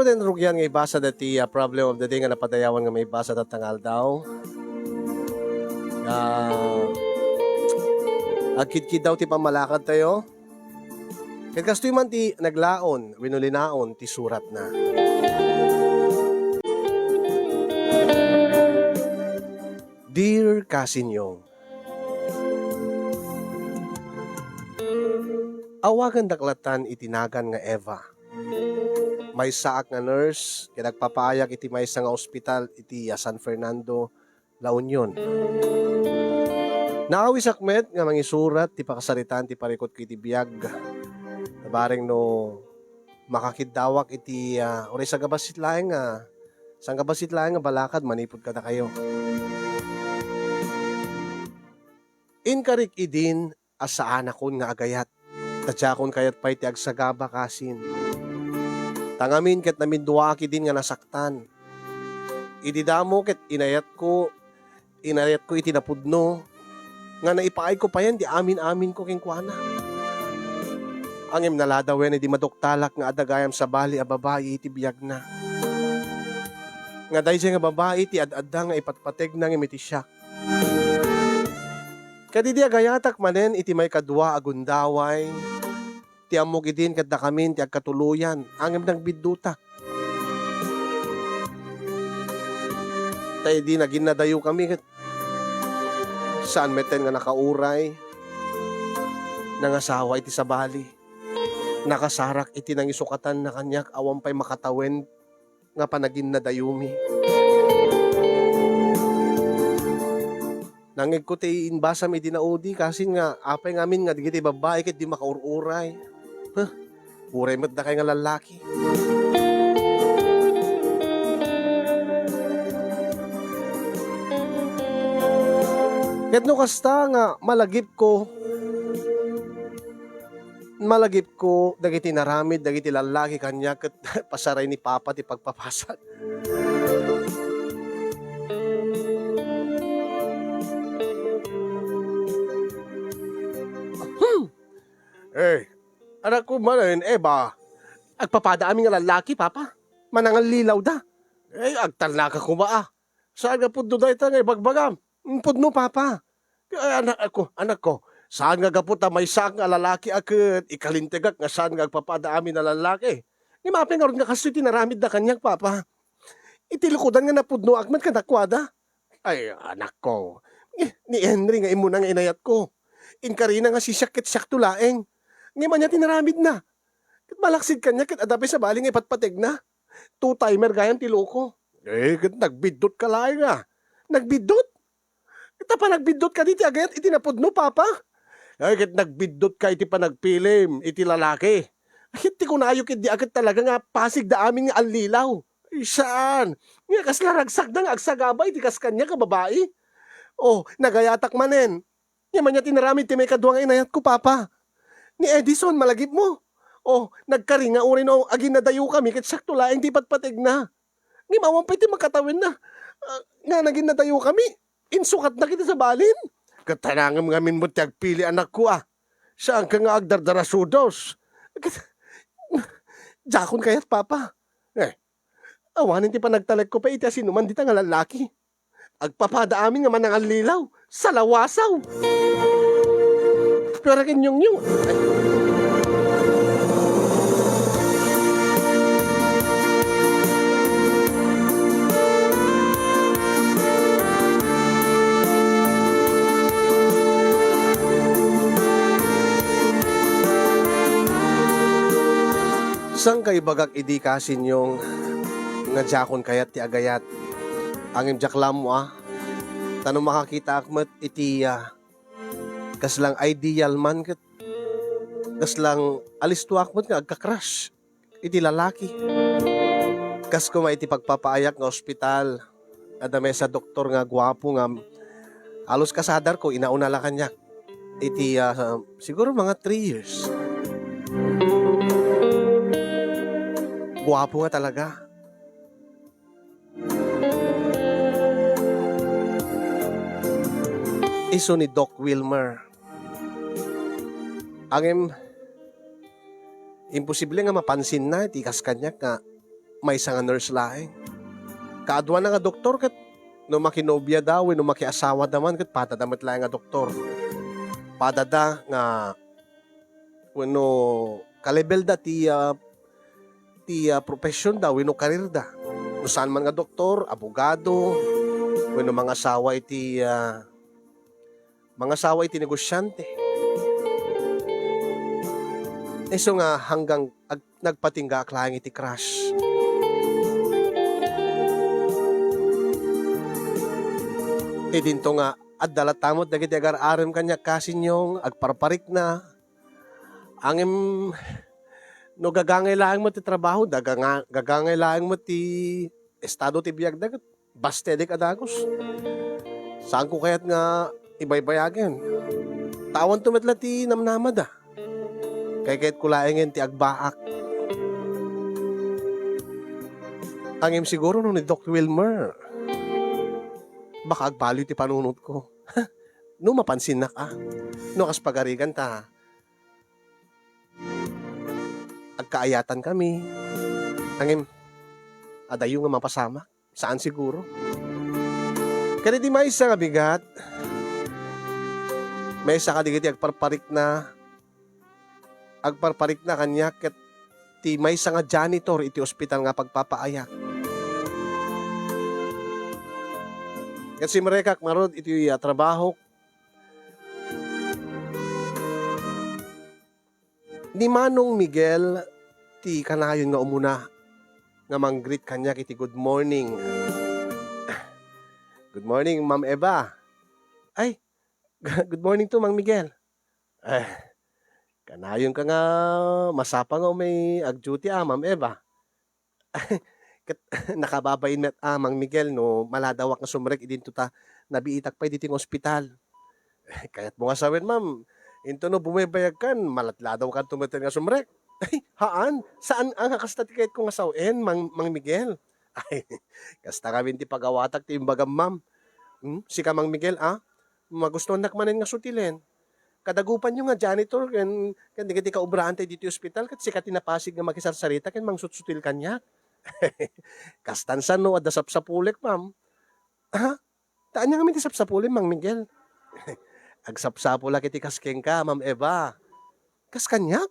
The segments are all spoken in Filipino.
mo din rugyan nga ibasa dati problem of the day nga napadayawan nga may basa at tangal daw. Agkid-kid daw ti pamalakad tayo. Ket kastoy man ti naglaon, winulinaon ti surat na. Dear Kasinyong, awagan daklatan itinagan nga Eva. May saak nga nurse, kaya nagpapaayak iti may nga ospital iti San Fernando, La Union. Naawis akmet nga mangisurat ti pakasaritan ti parikot kiti biyag. Nabaring no makakidawak iti oray sa gabasit laeng sang gabasit laeng nga balakad manipod ka na kayo. Inkarik idin asaan akon nga agayat. Tadyakon kayat pa'y ti agsagaba kasin. Tangamin ket namin duwa din nga nasaktan. Ididamo ket inayat ko iti napudno. Nga naipaay ko pa yan, di amin-amin ko kinkwana. Angem naladawen di madoktalak nga adagayam sa bali a babae iti biyag na. Nga dahi siya nga babae iti ad-adda nga ipatpateg na nga iti siya. Kadidi agayatak manen iti may kadwa agundaway. Ti amok idin kadda kamin ti agkatuluyan. Angem nang bidduta. Tayo di naging nadayo kami. Saan meten nga nakauray. Nangasawa iti sa bali. Nakasarak iti nang isukatan na kanyak awang pa'y makatawen nga panagin nadayumi. Nangig ko ti inbasa mi dinaudi kasi nga apay ngamin nga digiti babae ket di makaururay. Uray met da kay nga lalaki. Ket no kasta nga malagip ko dagiti naramid dagiti lalaki kanya ket pasaray ni papa ti pagpapasad. Anak ko man, Eva, agpapada aming nga lalaki, papa. Manangal lilaw da. Agtalaka ko ba Saan nga pudno da ita nga ibagbagam? Pudno, papa. Anak ko, saan nga gaputa may saak nga lalaki akit ikalintegak nga saan nga agpapada amin na lalaki? Ni mapin nga ron nga kasi tinaramid da kanyang, papa. Itilukudan nga napudno akman ka nakwada. Ay, anak ko. Ni Henry nga imuna nga inayat ko. Inkarina nga si siyak tulaeng. Ngayon niya tinaramid na. Kat malaksid kanya, kat adapi sa baling ipatpateg na. Two-timer gayang tiloko. Kat nagbidot ka lang Nagbidot? Kat pa nagbidot ka diti agayat iti napudno, papa. Kat nagbidot ka iti panagpilim, iti lalaki. Iti ko na ayok iti agad talaga nga pasig da amin nga anlilaw. Saan? Nga kas laragsak na nga agsagabay, iti kas kanya ka babae. Nagayatak manen. Ngayon niya tinaramid ti may kadwa nga inayat ko, papa. Ni Edison, malagip mo. Nagkaringa urin agin nadayo kami, kat sakto laeng di patpatig na. Ni mawampay ti makatawin na. Nga naging nadayo kami, insukat na kita sa balin. Katanangam ngamin mo ti agpili anak ko Saan ka nga agdardarasudos? Jakon kayat, papa. Awanin ti panagtalag ko pa iti asinuman dita nga lalaki. Agpapada amin nga manangal lilaw, sa lawasaw. Pero kinyong yung. Sang kay bagak idi kasin yung nga jakon kayat ti agayat. Angim jaklam mo Tanong makakita akmat iti kaslang ideal man kat kaslang alistuak mo nga agka-crush iti lalaki. Kas ko iti pagpapaayak nga ospital adame sa doktor nga gwapo nga alos kasadar ko inauna la kanya iti siguro mga 3 years. Gwapo nga talaga. Iso ni Doc Wilmer. Imposible nga mapansin na, tikas kanya nga may isa nga nurse laeng. Kaadwa na nga doktor kat no makinobya daw, no makiasawa naman kat patadamat laeng nga doktor. Padada nga no kalibel da ti profession daw, no karir da. No saan man nga doktor, abogado, no mga asawa iti negosyante. So nga hanggang nagpatingga aklang iti crush. Dinto nga addalat tamot dagiti agar-aram kanya kasinyong agparparik na angem no gagangay laeng mo ti trabaho gagangay laeng mo ti estado ti biag dagat bastedik adagos. Saan ko kaya't nga ibaybayagen? Tawan tumetla ti namnamad Kay kahit kulaengin ti agbaak. Angim siguro nung ni Doc Wilmer. Baka agbaliw ti panunot ko. No mapansin na ka. No kas pagarigan ta. Agkaayatan kami. Angim, adayo nga mapasama. Saan siguro? Kaya di may isa nga bigat. May isa ka digiti agparparik na kanya ket ti may nga janitor iti ospital nga pagpapaayak. Ket si Marekak marod iti trabaho. Ni Manong Miguel ti kanayon nga umuna nga manggreet kanya iti good morning. Good morning, Ma'am Eva. Ay, good morning to Mang Miguel. Kanayon ka nga, masapa nga may ag-duty Ma'am Eva. Nakababayin met Mang Miguel, no, maladawak nga sumrek, idinto ta, nabiitak pa iditing ospital. Kaya't mo nga sawen, Ma'am, into no, bumibayag kan, malatladaw ka tumitin nga sumrek. Ay, haan? Saan ang kastati kahit kong asawen, Mang Miguel? Ay, kasta kami ti pagawatak ti imbagam, Ma'am. Si ka, Mang Miguel, magustuhan nakmanin nga sutilin. Kadagupan nyo nga janitor kan di ka ubrante dito ospital kat sikat tinapasig nga makisarsarita ken mangsutsutil kanya. Kastansan no adda sapsapulik Ma'am. Taan niya kami ti sapsapulik Mang Miguel. Agsapsapula kiti kaskeng ka Ma'am Eva. Kas kanyak?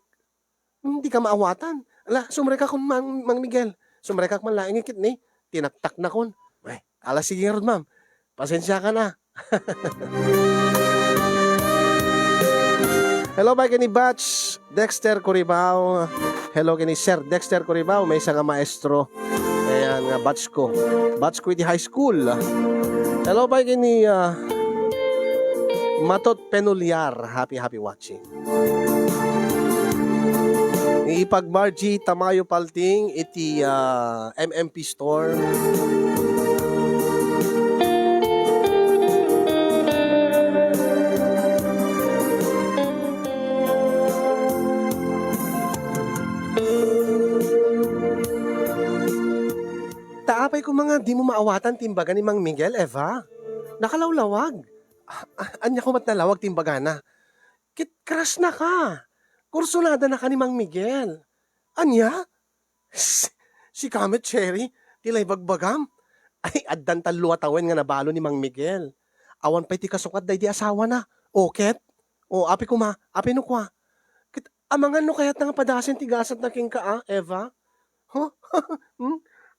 Hindi ka maawatan. Ala sumreka kun Mang Miguel. Sumreka man laing ikit ni tinaktak na kon. Ay, ala sige rod Ma'am. Pasensya ka na. Hello ba kini Batch Dexter Coribao. Hello kini Sir Dexter Coribao. May isa nga maestro. Ayan nga batch ko. Batch ko iti high school. Hello ba kini Matot Penuliar. Happy watching. Ipag Margie Tamayo Palting iti MMP store. Taapay ko mga di mo maawatan timbaga ni Mang Miguel, Eva. Nakalawlawag. Anya ko mat nalawag timbaga na. Kit crush na ka. Kursunada na ka ni Mang Miguel. Anya? Si Kamet Cherry, tilay bagbagam. Ay, addan taluatawen nga nabalo ni Mang Miguel. Awan pa'y ti kasukat day di asawa na. O, ket? O, api kuma, api no kwa. Kit, amangan no kayat nga padasin tigasat na king ka, Eva? Huh?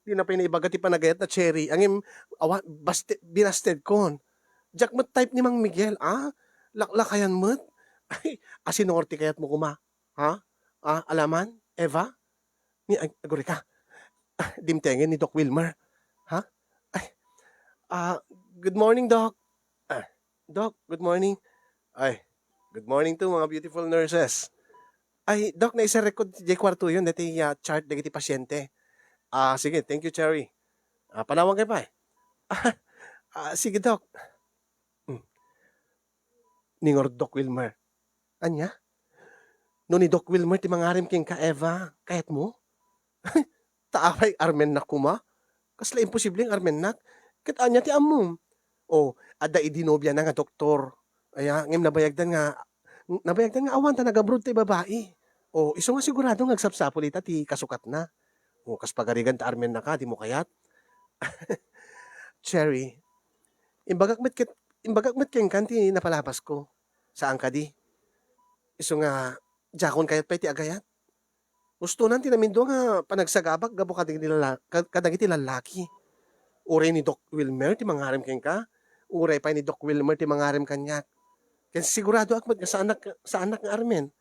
Di na pinaibagat ti panagayat na Cherry. Angim, binasted kon. Jackmat type ni Mang Miguel, laklakayan mo't. Ay, asinorti kayat mo kuma. Ha? Alaman? Eva? Aguri ka. Dimtengin ni Doc Wilmer. Ha? Ay, good morning, Doc. Doc, good morning. Ay, good morning to mga beautiful nurses. Ay, Doc, naisa record di kwarto yun. Dati chart dagiti pasyente. Sige, thank you, Cherry. Panawag kayo pa sige, Doc. Ningor Doc Wilmer. Anya? No ni Doc Wilmer, ti mangarim king ka, Eva. Kahit mo? Taapay, armen nak kuma? Kasla imposibleng armen nak. Kat anya ti amom. O, ada idinobya na nga doktor. Aya, ngem nabayagdan nga awan ta nagabrod ti babae. O, iso nga sigurado nga agsapsapulita ti kasukat na. O kas pagarigan ta armen na ka, di mo kayat. Cherry, imbagak met ken kanti napalapas ko. Saan ka di? Iso nga, jakon kayat pa iti agayat. Gusto nanti namin doon nga panagsagabak gabo kadagiti lalaki. Uray ni Doc Wilmer ti mangarem ken ka. Uray pa ni Doc Wilmer ti mangarem kanyak. Ken sigurado akmat nga sa anak nga armen.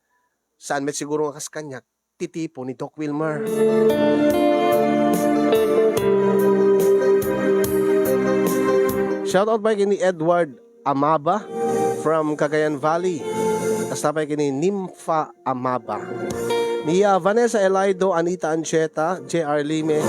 Saan met siguro nga kas kanyak titipo ni Doc Wilmer. Shoutout pa kini Edward Amaba from Cagayan Valley. Kasabay kini Nympha Amaba. Ni Vanessa Elaido, Anita Ancheta, J.R. Lime,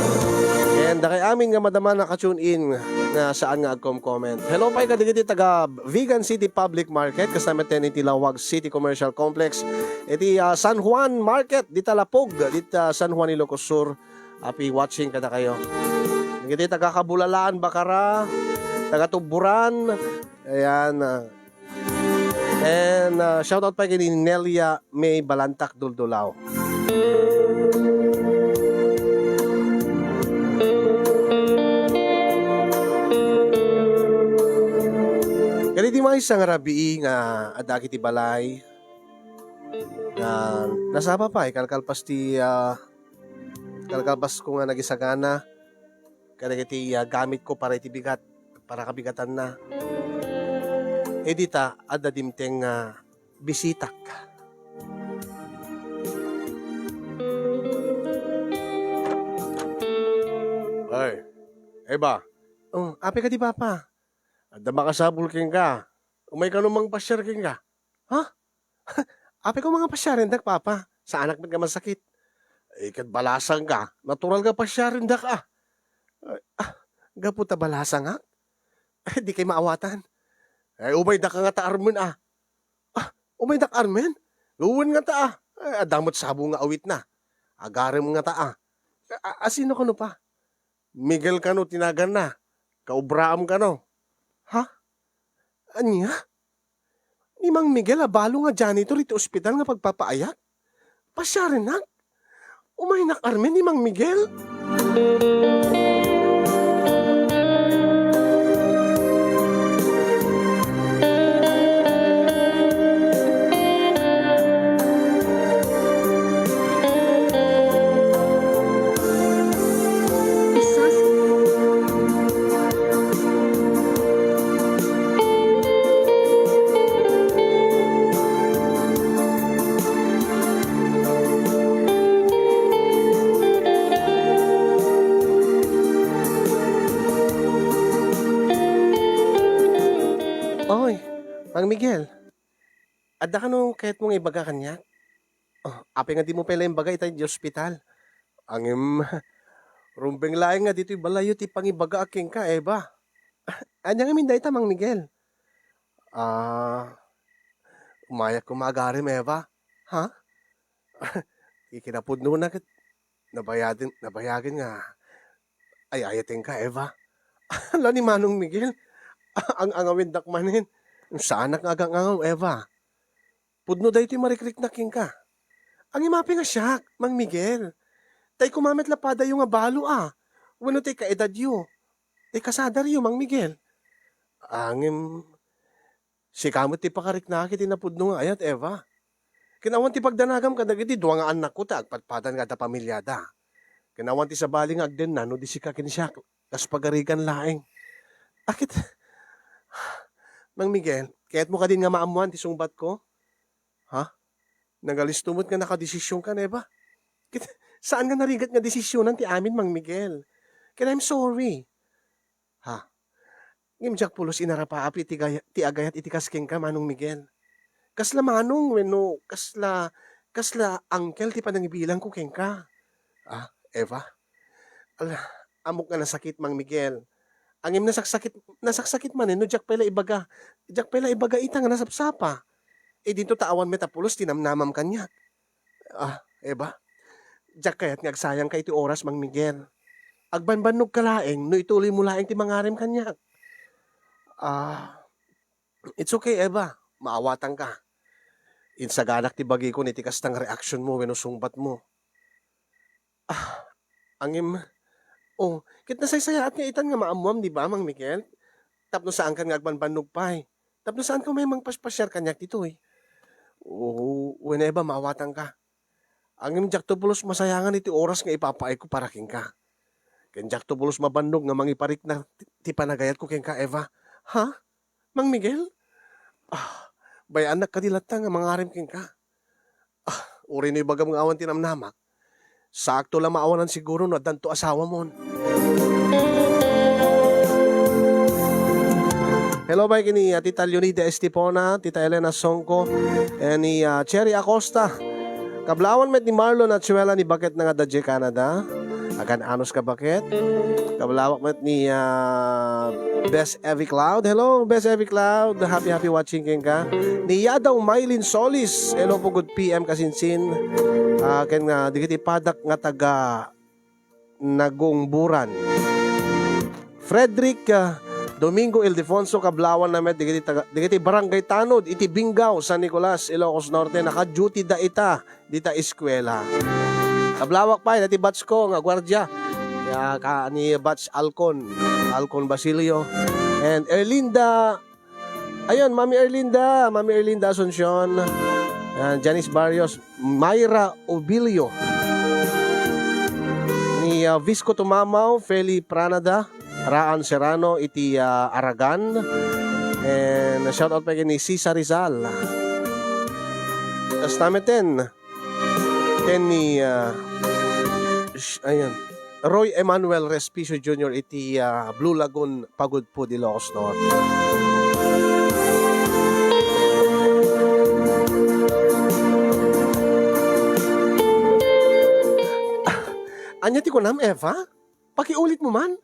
and kay amin nga madama nakatune in na saan nga agkom-comment. Hello pa kadigiti taga Vegan City Public Market, kasama ten iti Lawag City Commercial Complex, iti San Juan Market, di Talapog, di San Juan Ilocos Sur. Happy watching kada kayo. Digiti taga Kabulalaan, Bakara, taga Tuburan, ayan, and shoutout pa kay Nelia May Balantak Duldulao. Ganiti may isang rabi nga adaki ti balay na nasaba pa kalkalpas ko nga nagisagana kadagiti gamit ko para iti bigat para kabigatan na edita adda dimteng bisitak. Ay, Eba. Oh, api ka di papa. Adda makasabol king ka. Umay ka numang pasyar king ka. Ha? Api ko mga pasyarin dak papa. Sa anak man ka masakit. Kat balasang ka. Natural ka pasyarin dak ah. Gaputa balasang ha? Di kay maawatan. Umay dak nga ta armen ah. Umay dak armen? Gawin nga ta ah. Adamot sabo nga awit na. Agarem nga ta ah. Asino ka no pa? Miguel ka no tinagan na. Kaubraam ka no. Ha? Anya? Ni Mang Miguel abalo nga janitor iti ospital nga pagpapaayak? Pasyarin na? Umay nakarmen ni Mang Miguel? Oy, Mang Miguel. Adda ka no kahit mong ibaga kanya? Oh, api nga di mo pala yung bagay tayo di ospital. Angim, rumbeng laing nga dito'y balayo ti pangibaga aking ka, ba? Anya nga minday ta, Mang Miguel. Umayak kumagarim, Eva. Ha? Ikinapudno na kat nabayagin nga. Ay, ayating ka, Eva. Hala ni Manong Miguel. Ang angawin dakmanin. Saan agang angaw, Eva? Pudno dahi ti marikrik na king ka. Ang imapi nga siya, Mang Miguel. Tay kumamit lapada yung nga balo ah. Wano tay kaedad yu. Tay kasadar yu, Mang Miguel. Angim, si kamot ti pakarik na kiti na pudno nga ayat, Eva. Kinawan ti pagdanagam kadagiti duwa nga anak ko ta agpatpatan nga ta pamilyada. Kinawan ti sabali nga agden na no di si kakin siya. Kas pagarigan laeng. Akit, Mang Miguel, kaya't mo ka din nga maamuan ti sungbat ko? Ha? Nagalistumot nga nakadesisyon ka, Eva? Saan nga narigat nga desisyonan ti amin, Mang Miguel? Kaya I'm sorry. Ha? Ngimjak pulos inarapaapi ti agayat iti kasking ka, Manong Miguel. Kasla manong, weno, kasla angkel ti panangibilang ko keng ka. Eva? Amok nga nasakit, Mang Miguel. Angim nasaksakit man no jak pala ibaga ita nga nasapsapa. Dito taawan metapulos tinamnamam kanya. Eba, jak kayat ngagsayang ka iti oras, Mang Miguel. Agbanbanog ka laeng no ituloy mo laeng ti mangarem kanya. It's okay, Eba. Maawatan ka. Insaganak ti bagi ko nitikas tang reaksyon mo wenno sungbat mo. Angim, kit nasaysaya at nga itan nga maamuam, di ba, Mang Miguel? Tapno saan kan nga agbanbanog pa eh. Tapno saan ka may mang paspasyar kanyak dito eh. Oo, whenever maawatan ka. Angim jak to pulos masayangan iti oras nga ipapaay ko para king ka. Ken jak to pulos mabandog nga mangiparik na ti panagayat ko king ka, Eva. Ha? Mang Miguel? Bay anak kadilata nga mangarim king ka. Uri no ibagam nga awan tinamnamak. Sakto lang maawanan siguro no danto asawa mo. Hello ba kini Tita Leonida Estipona, Tita Elena Songko, and ni Cherry Acosta. Kablawan met ni Marlon at Chuela ni Bakit nga Dadje Canada. Akan anos ka Bakit? Kablawak met ni Best Evie Cloud. Hello, Best Evie Cloud. Happy watching king ka. Ni Yadaw Mylin Solis. Hello po, good PM kasinsin. Ken nga digiti padak nga taga Nagungburan. Frederick Domingo Ildefonso Kablawan na met digiti Barangay Tanod iti Bingaw San Nicolas Ilocos Norte naka-duty da ita dita eskwela. Kablawak pa dati batch ko nga gwardiya. Ya ka ni batch Alcon Basilio and Erlinda. Ayun, Mami Erlinda Asuncion. Janice Barrios, Myra Obilio. Ni Visco Tumamaw, Feli Pranada, Raan Serrano, iti Aragan. And shout out pa ni Cesar Rizal. Tapos namin ni Roy Emmanuel Respicio Jr. iti Blue Lagoon Pagod po di Ilocos Norte. Anya ti ko nam, Eva? Pakiulit mo man.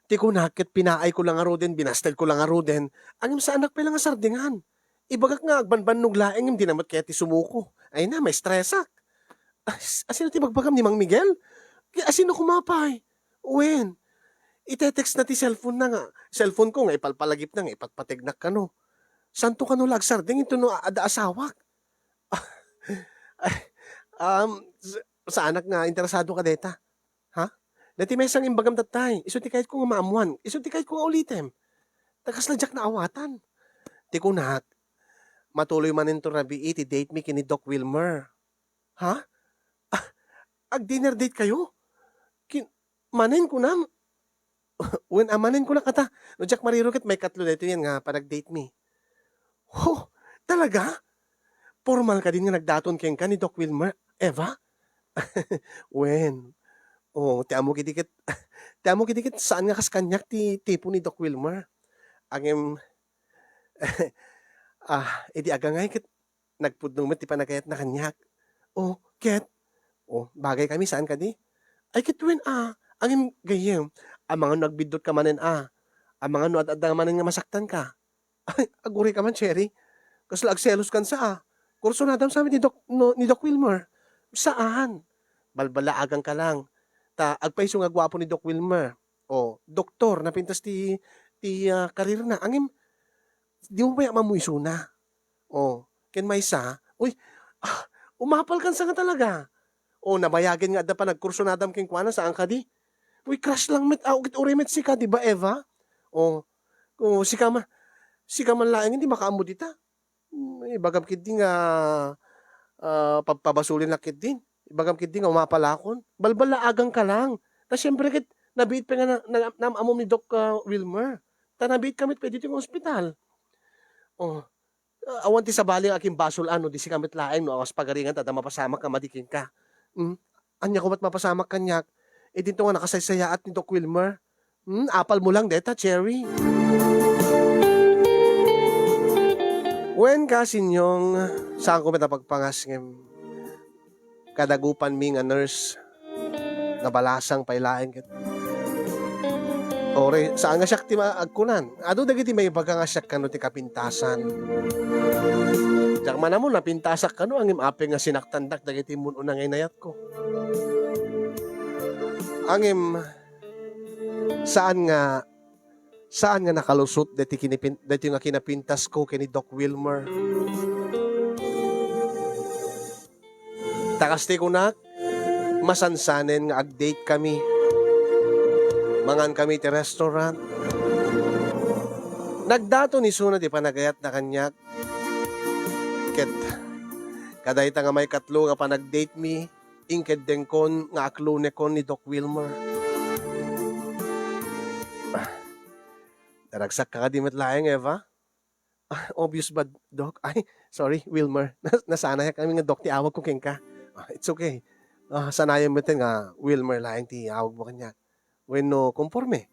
Ti ko nakit pinaay ko lang aro din, binastel ko lang aro din. Angim sa anak pa lang sardingan. Ibagak nga agbanban laeng hindi namat kaya ti sumuko. Ay na, may stressak. Asino ti magbagam ni Mang Miguel? Asino kumapay? Uwen. Ite-text na ti cellphone na nga. Cellphone ko nga ipalpalagip na nga ipatpatignak ka no. Santo ka no lagsarding ito no ada asawak. Sa anak nga interesado ka deta. Ha? Dati may isang imbagam tatay. Iso ti kahit ko nga maamuan. Iso ti kahit ko nga ulitem. Takas na jak na awatan. Ti kunak. Matuloy man ito rabi iti date me kini Doc Wilmer. Ha? Ag-dinner date kayo? Manin ko na. Manin ko na kata. No jak marirukit may katlo dito yan nga parag-date me. Oh, talaga? Formal ka din nga nagdaton keng ka ni Doc Wilmer. Eva? Ti amo kidikit saan nga kas kanyak ti tipo ni Doc Wilmer. Angem edi aga ngay kit nagpudnong met ti panagayat na kanyak. Ket. Bagay kami saan ka di? Ay kitwen angem gayem. Ang mga nagbidot ka manen Ang mga nuad-adda manen nga masaktan ka. Ay, aguri ka man, Cherry. Kasla agselos kan kurso na dam sa amin ni Doc Wilmer. Saan? Balbalaagang ka lang. Agpaiso nga gwapo ni Doc Wilmer. Doktor, napintas ti karir na. Angim, di mo ba mamuiso na? Ken may umapal kan sa nga talaga. Nabayagin nga da pa nagkurso na dam king kuana saan ka di? Crush lang met, urimet si ka, di ba, Eva? Si ka man laing, hindi makaamod dita. Bagam kid di nga, pabasulin na kid din. Ibagam kid nga umapalakon. Balbalaagang ka lang. Ta syempre kit nabiit pa nga namamom ni Doc Wilmer. Ta nabiit kami pwede yung ospital. Awan ti sabali aking basol di si kamit laeng no awas pagaringan tada mapasamak ka madikin ka. Anya ko mat mapasamak kanyak. Dito nga nakasaysayaat ni Doc Wilmer. Apal mo lang deta, Cherry. When kasinyong saan ko matapagpangas ng kadagupan mi nga nurse nga balasang pailain ket. Saan nga siya ti maagkunan? Ado dagiti may baga nga siya kano ti kapintasan. Diyak man mo napintasak kano angim ape nga sinaktandak dagiti mun unang inayat ko. Angim saan nga nakalusot dati nga kinapintas ko kini Doc Wilmer. Takasti ko na masansanen nga ag-date kami Mangan kami ti restaurant. Nagdato ni Suna ti panagayat na kanyak. Ket kaday ta nga may katlo nga panag-date mi. Ingked den kon nga aklone kon ni Doc Wilmer. Daragsak ka di matlaeng, Eva? Obvious ba, Doc? Ay, sorry, Wilmer. Nasanay kami nga, Doc, ti awag ko king ka. It's okay. Sanayan mo nga, Wilmer laing ti awag mo kanya. When no, conforme.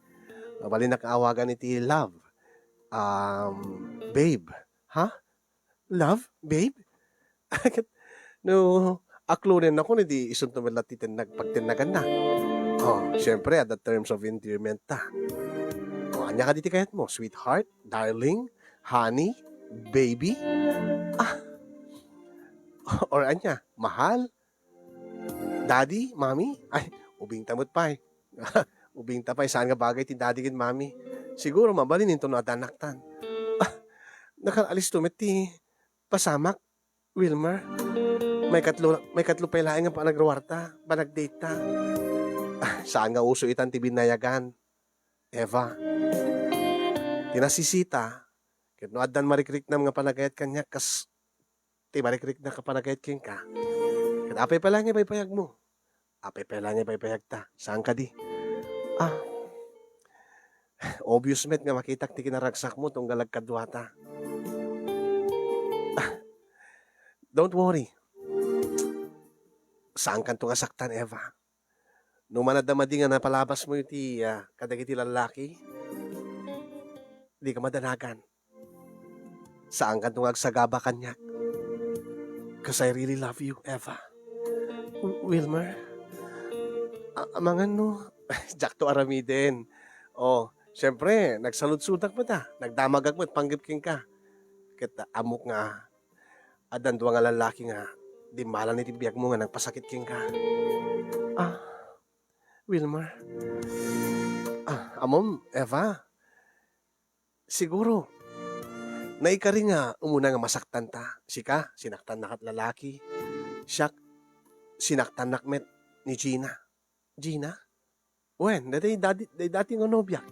Bali nakaawagan ni ti Love. Babe. Ha? Love? Babe? No, aklunin ako ni di isun tumilat ti pagtinagan na. Syempre, at the terms of endearment ta. Anya ka diti kayat mo? Sweetheart? Darling? Honey? Baby? Or anya? Mahal? Daddy? Mommy? Ay, ubing tamot pa eh. Ubing tapay, saan nga bagay ti daddy kin mommy? Siguro mabalin into na adanaktan. Nakaalis tumit ti pasamak, Wilmer. May katlo pa ilaing nga panagruwarta, panag-date ta. Saan nga uso itan ti binayagan? Eva. Tinasisita. Kaya no adan marikrik na mga panagayat kanya kas ti marikrik na kapanagayat king ka. Kaya apay pa lang ipaypayag mo. Apay pa lang ipaypayag ta. Saan ka di? Obvious met nga makitak ti kinaragsak mo tong galag kadwata. Don't worry. Saan kan to nga saktan, Eva? No manadamadi nga napalabas mo iti kadagiti lalaki, di ka madanagan. Saan kan to nga agsagaba kanyak? Cause I really love you, Eva. Wilmer? Amangan no. Jack to aramiden. Siyempre, nagsaludsudak mo ta. Nagdamagag mo at panggipking ka. Kita amok nga. Adan duwa nga lalaki nga. Di malan iti biyag mo nga nagpasakit king ka. Wilmer. Amom, Eva. Siguro. Naikari nga umuna nga masaktan ta. Sika, sinaktan na kat lalaki. Siyak, sinaktan nakmet ni Gina. Gina? Wen, dati nga nobyak.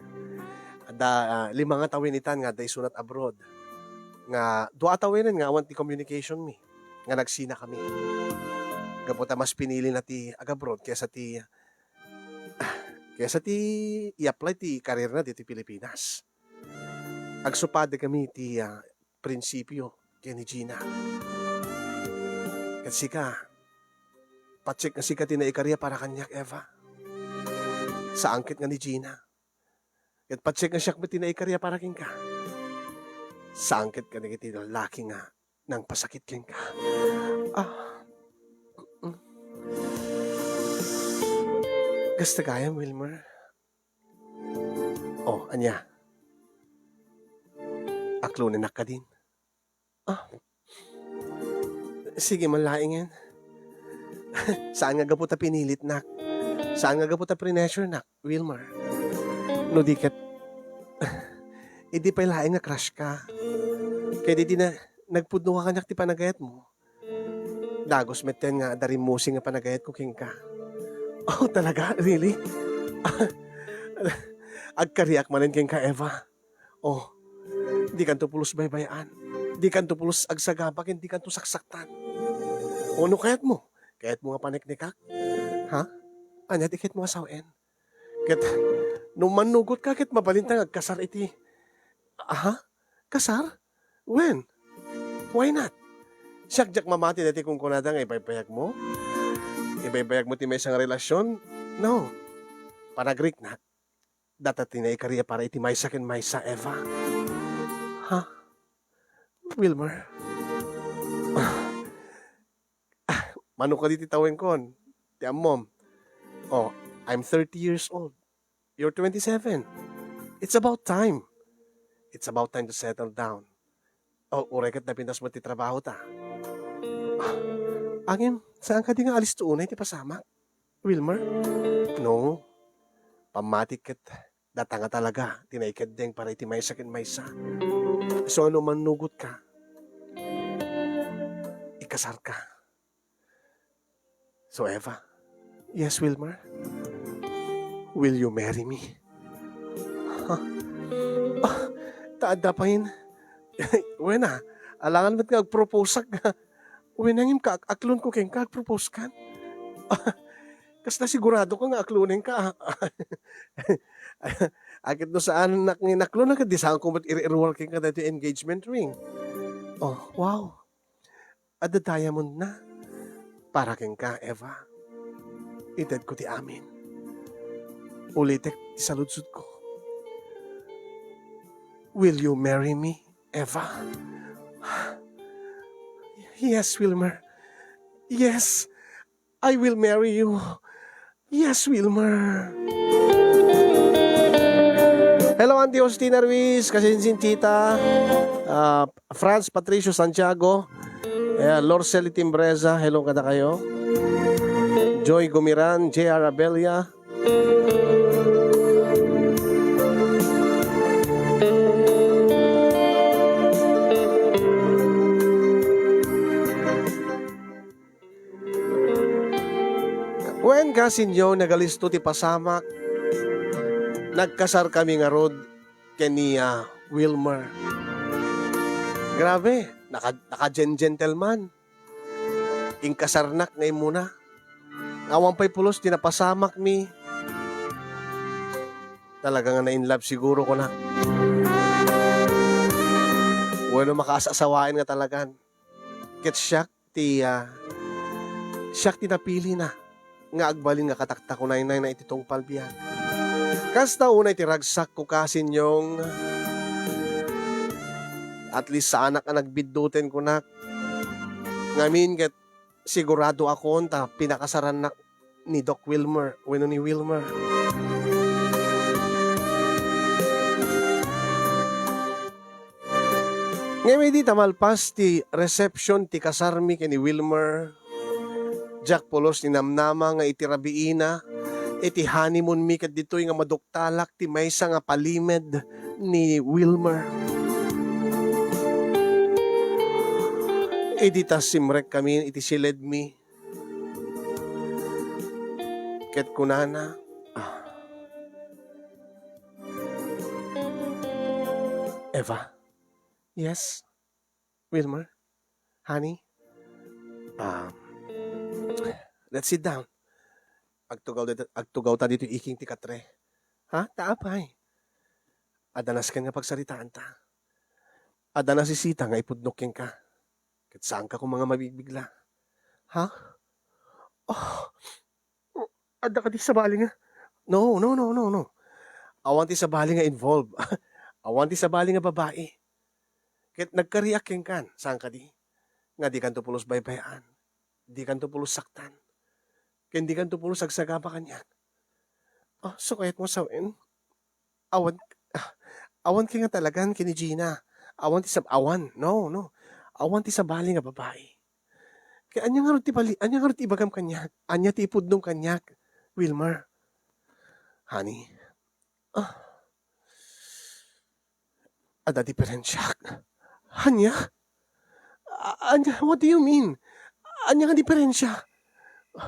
Lima nga tawinitan nga day sunat abroad. Nga, dua tawinan nga awan ti communication mi. Nga nagsina kami. Gaputa mas pinili na ti agabroad kesa ti i-apply ti karir na dito Pilipinas. Agsupade kami ti prinsipyo kaya ni Gina. Kasi ka, patsik nga sika ti naikarya para kanyak, Eva. Sa angkit nga ni Gina. At patsik nga siya ti naikarya para king ka. Sa angkit ka na kiti lalaki nga nang pasakit king ka. Gasta kaya, Wilmer? Anya. Aklunin ka din. Sige, malaingin. Saan nga gaputa pinilit, nak? Saan nga gaputa pressure, nak? Wilmer. No, diket. Hindi pa ilaing nga crush ka. Kaya di na nagpudno ka kanyak ti panagayat mo. Dagos meten nga darimusing nga panagayat ko king ka. Talaga? Really? Agkariak manin king ka, Eva. Di kan to pulos baybayan. Di kan to pulos agsagabak, di kan to saksaktan. No kayat mo? Kayat mo nga paniknikak? Ha? Anya, di kayat mo asawen? Kayat, nung manugot ka, kayat mabalintang agkasar iti. Kasar? When? Why not? Siyak mamati dati kung kunada nga ibaybayag mo? Ibaybayag mo ti may isang relasyon? No. Panagrik na. Data tinaikariya para iti may sakin may sa Eva. Ha? Wilmer? Mano ka diti tawin kon? Ti amom. I'm 30 years old. You're 27. It's about time. It's about time to settle down. Urekat na pintas mo ti trabaho ta. Angin, saan ka di nga alis tuunay ti pasama? Wilmer? No. Pamatik kat data nga talaga. Tinaikad deng para iti may sakin may sa. So ano man nugot ka? Ikasar ka. So Eva? Yes, Wilmer? Will you marry me? taada pa yun. Uwe na, alangan ba't nga agpropose ka? Uwe na ngim ka, aklon ko keng ka, agpropose kan. Kas na sigurado ka nga aklonin ka. Akit no saan naklon na ka, di saan ko ba't i-working ka dito engagement ring. Oh, wow. Ada diamond na. Para keng ka, Eva. Ited ko ti amin. Ulitek ti saludsud ko. Will you marry me, Eva? Yes, Wilmer. Yes, I will marry you. Yes, Wilmer. Hello, Auntie Justina Ruiz, Kasinsin Tita, Franz Patricio Santiago, Lorcel Timbreza, hello kada kayo. Joy Gumiran, J.R. Abelia. When kasinyo nagalisto ti pasamak, nagkasar kami nga rod kaniya Wilmer. Grabe, naka-gentleman. Ingkasarnak ngay muna. Awang pa'y pulos, tinapasamak mi. Talaga nga na-inlove siguro ko na. Bueno, makaasasawain nga talagan. Ket siyak ti napili na. Nga agbalin nga katakta ko na ititong palbiyan. Kasta unay ti ragsak ko kasin yung at least sa anak na nagbiduten ko na ngamin ket sigurado ako ta pinakasaran na ni Doc Wilmer weno ni Wilmer. Ngayon di tamalpas ti reception ti kasarmi ni Wilmer. Jack Polos ni namnama nga itirabiina, iti honeymoon mi kat dito'y nga maduktalak ti maysa nga palimed ni Wilmer. Iti tas simrek kami, iti siled mi. Ket kunana, Eva, yes, Wilmer, honey, let's sit down. Agtugaw ta dito iking ti katre. Ha? Taapay. Adanas ka nga pagsaritaan ta. Adanas si Sita nga ipudnokin ka. Kat saan ka kung mga mabibigla? Ha? Oh, ada ka di sa bali nga. No. Awan ti sa bali nga involved. Awan ti sa bali nga babae. Kat nagkariak keng kan. Saan ka di? Nga di kan to pulos baybayan. Di kan to pulos saktan. Hindi kan to pulo sagsagapa kanya. Oh, so kahit mo sawin, awan ki nga talagan kini Gina. Awan ti sa, no. Awan ti sa bali nga babae. Kaya anya nga rin ti ibagam kanyak. Anya ti ipudnong kanyak, Wilmer. Honey, ada diferensyak. Anya, what do you mean? Anya nga diferensya?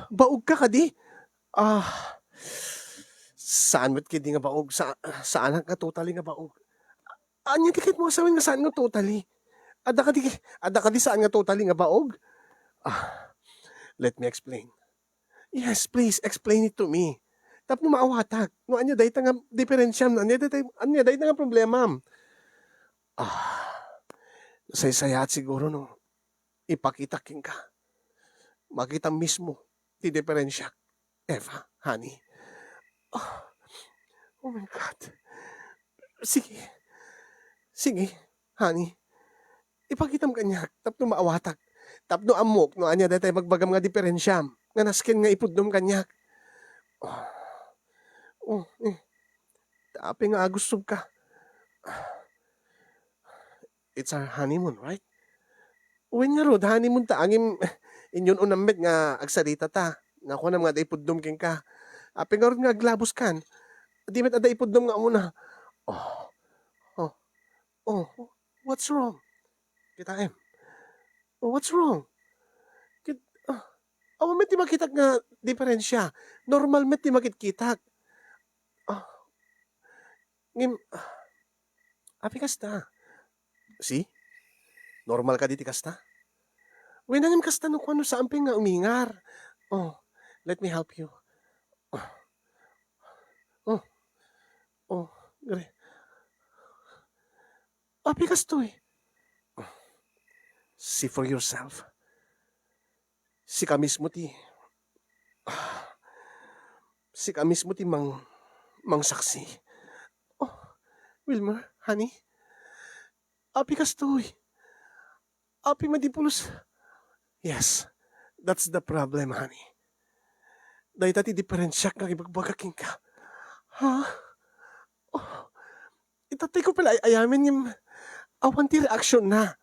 Baog ka di? Saan mo't kidi nga baog? Saan nga totally nga baog? Anya tikit mo asawin nga saan nga totally? Ada ka di saan nga totally nga baog? Let me explain. Yes, please, explain it to me. Tapno maawatag. No, anya dahi nga diferensyam. Anya dahi nga problema. Say-sayat siguro no. Ipakita king ka. Makita mismo. Ti diferensya. Eva, honey. Oh my God. Sige, honey. Ipakita mo kanya. Tapno maawatag. Tapno amok. No, anya dahi magbagam nga diferensyam. Nga naskin nga ipudnom kanya. Tapi nga gusto ka. It's our honeymoon, right? When nga rod, honeymoon ta. Angim, inyon unambet nga agsarita ta. Nga ko na mga daipudnom king ka. Apin nga rod nga aglabos kan. Di met ada ipudnom nga muna. What's wrong? Kita what's wrong? Met di makitak nga diferensya. Normal met di makitkitak. Api kasta. See? Normal ka diti kasta. Winangin kasta no kung ano sa amping nga umingar. Oh, let me help you. Oh, oh, gre. Api kastoy. See for yourself. Si ka mismo ti. Si ka mismo ti mang saksi. Oh, Wilmer, honey. Api kastoy. Api madipulos. Yes, that's the problem, honey. Dahil tati diferensyak nga ibagbagaking ka. Ha? Oh, itatay ko pala ayamin yung awan ti reaksyon na.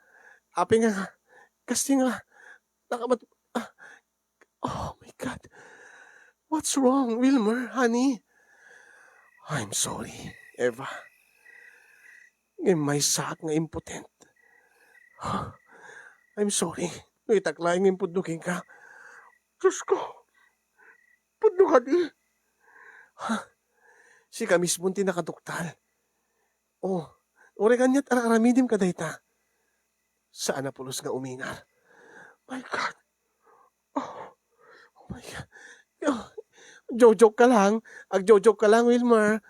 Api nga, kasi nga, nakamat... ah, oh my God. What's wrong, Wilmer, honey? I'm sorry, Eva. Ngay may sak nga impotent. I'm sorry. Ngay taklaing impuduking ka. Diyos ko, pudo ka di. Si ka mismo ti nakatuktal. Oh, ore kanya't aramidim ka dayta. Saan na pulos nga umingar? My God. Oh my God. Oh, joke ka lang. Ag-joke ka lang, Wilmer.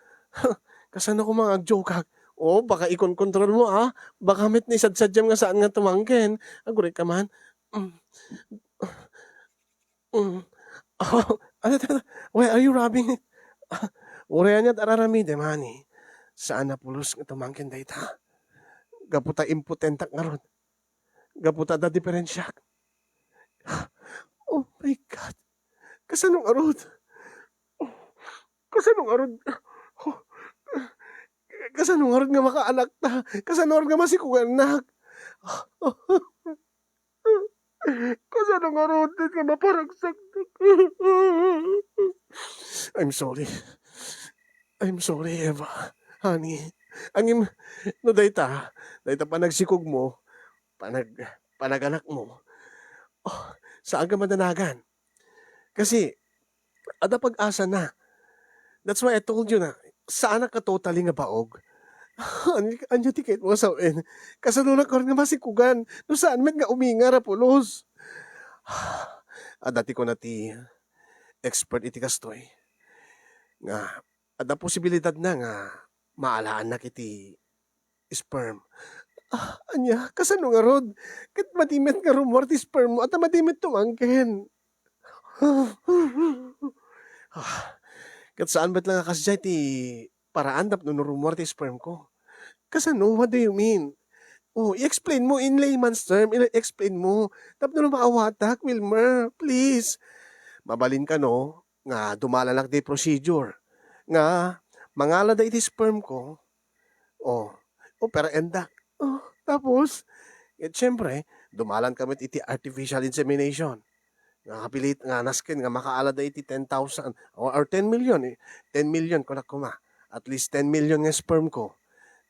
Kasano ko mga ag-joke. Oh, baka ikon-kontrol mo, ah. Baka met ni sadsadyam nga saan nga tumangkin. Aguray ka man. Mm. Mm. Oh, why are you rubbing it? Uriyan niya at araramide, mani. Saan na pulos nga tumangkin dayta? Gaputa impotentak nga ron. Gaputa da diferensyak. Oh my God. Kasanong arod? Oh, kasanong arod? Oh, kasanong arod nga makaanak ta? Kasanong arod nga masikuganak? Oh, kasanong arod nga maparagsak ta? I'm sorry. I'm sorry, Eva. Honey. Angim, no dayta pa nagsikog mo, panaganak mo. Oh, saan ka madanagan? Kasi, ada pag-asa na. That's why I told you na, saan ka totally nga baog? Anyo tiket mo sa uin. Kasanuna ko rin nga masikugan. No saan met nga umingar pulos. Dati ko na ti expert iti kastoy. Nga, ada posibilidad na nga maalaan na kiti sperm. Anya, kasano nga rod? Kat madimit nga rumor ti sperm mo at madimit tumangkin. Kat saan ba't lang kasya ti paraan tap no rumor ti sperm ko? Kasano? What do you mean? Oh, i-explain mo in layman's term. I-explain mo. Tap no maawatak, Wilmer. Please. Mabalin ka no, nga dumalalak di procedure. Nga, mangala da iti sperm ko. Oh, pero endak. Oh, tapos, syempre, dumalan kami iti artificial insemination. Nga kapilit, nga naskin, nga makaala da iti 10,000 or 10 million. 10 million ko na kuma. At least 10 million nga sperm ko.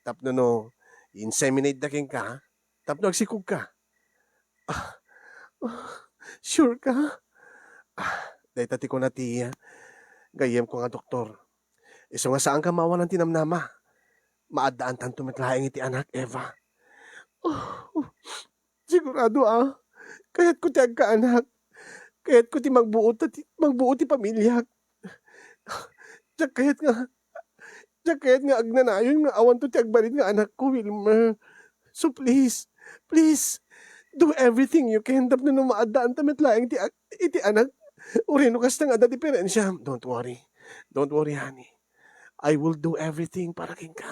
Tapno no, inseminate da king ka. Tapno agsikog ka. Sure ka? Dahil tati ko na ti, gayem ko nga doktor. Iso nga saan ka mawalan tinamnama? Maadaan tanto metlaing iti anak, Eva. Sigurado Kaya't ko ti agkaanak. Kaya't ko ti magbuot ti pamilya. Kaya't nga agnanayon nga awan to ti agbalin nga anak ko, Wilmer. So please, do everything you can. Tapno no maadaan ta metlaing iti anak. Urino kasta nga da diferensya. Don't worry, honey. I will do everything para king ka.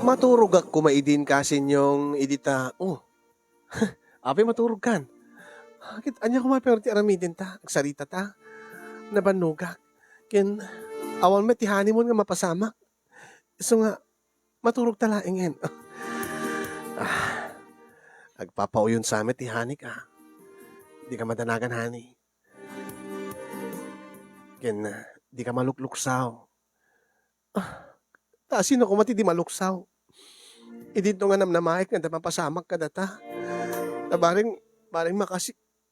Maturog ak kumaidin kasin yung idita. Oh, api maturog kan. Akit anya ko maperti aramidin ta. Agsarita ta. Nabanugak. Ken awan met ti honeymoon nga mapasama. So nga maturog tala ingen. Agpapauyon sa amin ti hanik Di ka madanagan, honey. Ken, di ka malukluksaw. Sino ko mati di maluksaw? Idito nga namnamaik nga mapasamak ka data. Baring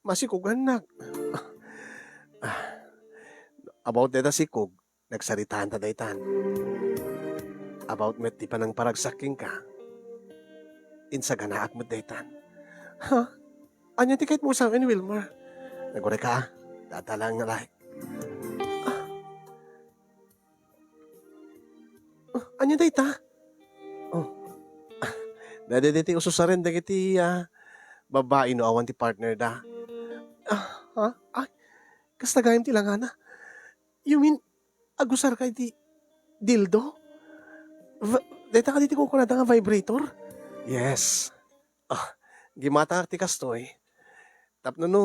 masikugan na. About data sikog, nagsaritaan ta daytan. About met di pa nang paragsaking ka. Insa ganaak met daytan. Ha? Anya ti kahit mo sa akin, Wilmer? Nagure ka, dadalang na like. Anya dayta? Oh. Dati ususarin dagiti babae no awan ti partner da. Ha? Ay, kasta gayam ti langana. You mean, agusar kay ti dildo? Data ka diti kukunada nga vibrator? Yes. Gimata ti kastoy. Tapno no,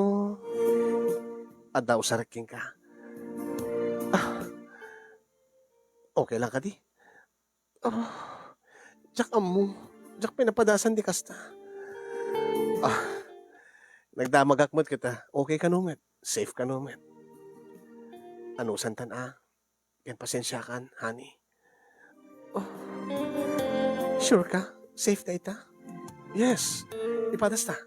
ada usaraking ka. Okay lang ka di? Jack amu. Jack pinapadasan di kasta. Nagdamagakmot kita. Okay ka numet. Safe ka numet. Ano santan yan pasensya kan, honey. Sure ka? Safe na ita? Yes. Ipadas ta.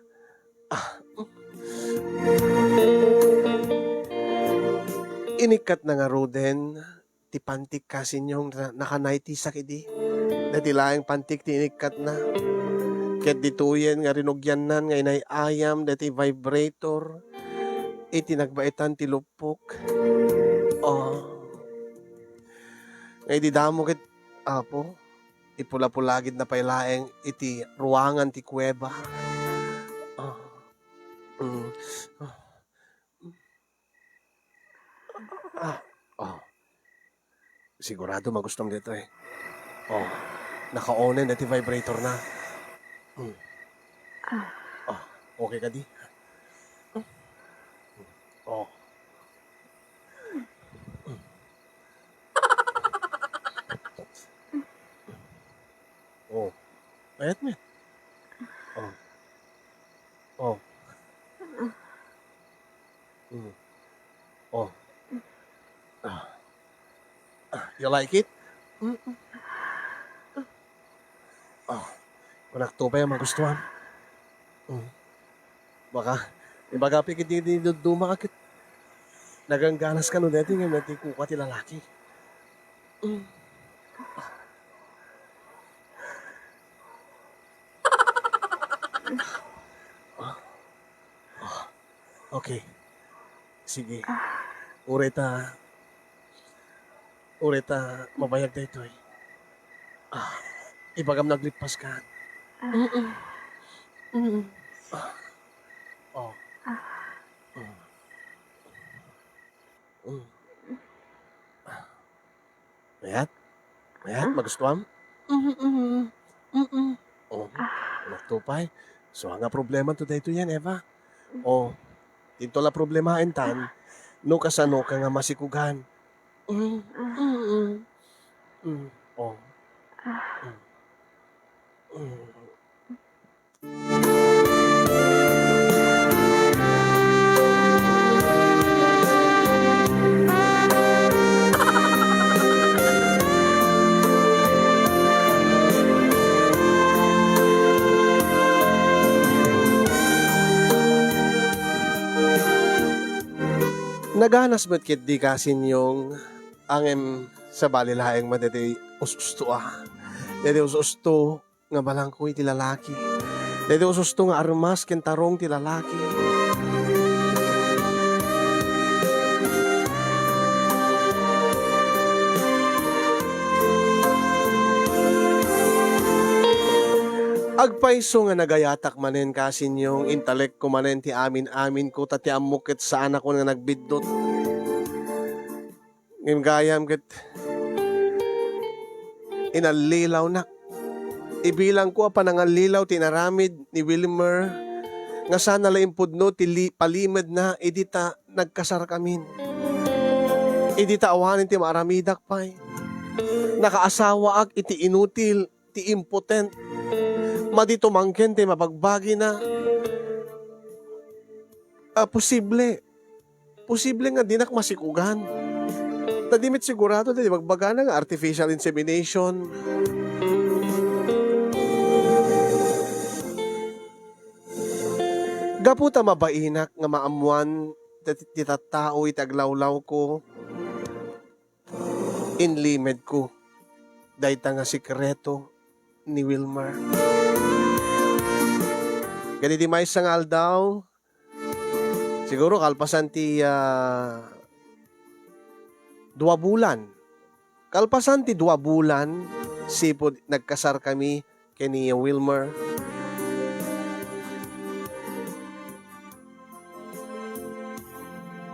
Inikat na nga roden, ti pantik kasi niyong nakanayti sakidi. Dati laing pantik ti inikat na. Ket dituyen nga rinugyanan nga inay ayam, dati vibrator. Iti nagbaitan ti lupok. Ngay di damo ket apo. Ipula-pulagid na pailaeng iti ruangan ti kuweba. Sigurado magustom dito eh. Naka-onen na ti vibrator na. Okay ka di? Ayat mo. You like it? Kunak to pa yung magustuhan. Ibaga pikit di duduma kakit. Nagangganas ka no dati nga nati kuka ti lalaki. Okay. Sige. Ureta mabayag da ito eh. Ibagam naglipas ka. Mayat? Magustuhan? Naktupay. So, nga problema to dito yan, Eva. Dito la problemahin tan, no kasano ka nga masikugan. Naganas ba't kit di kasin yung angem sa balilaeng madede ususto Dede ususto nga balangkoy ti lalaki. Dede ususto nga armas kentarong ti lalaki. Agpaiso nga nagayatak manen kasin yung intelek ko manen ti amin ko tati amukit sa anak ko nga nagbidot. Ngim gayam ket inalilaw na. Ibilang ko panangalilaw tinaramid ni Wilmer nga sana laimpudno ti palimed na idita nagkasar kamin. Idita awanin ti maramidak pay. Nakaasawa ag iti inutil ti impotent. Madito mangken ti mabagbagi na. Posible. Posible nga di nak masikugan. Tadimit sigurado na di magbaga nga artificial insemination. Gaputa mabainak nga maamuan tita tao itaglawlaw ko inlimed ko dahil nga sikreto ni Wilmer. Ganiti may sangal daw siguro kalpasan ti 2 bulan. Kalpasan ti 2 bulan sipod nagkasar kami kini Wilmer.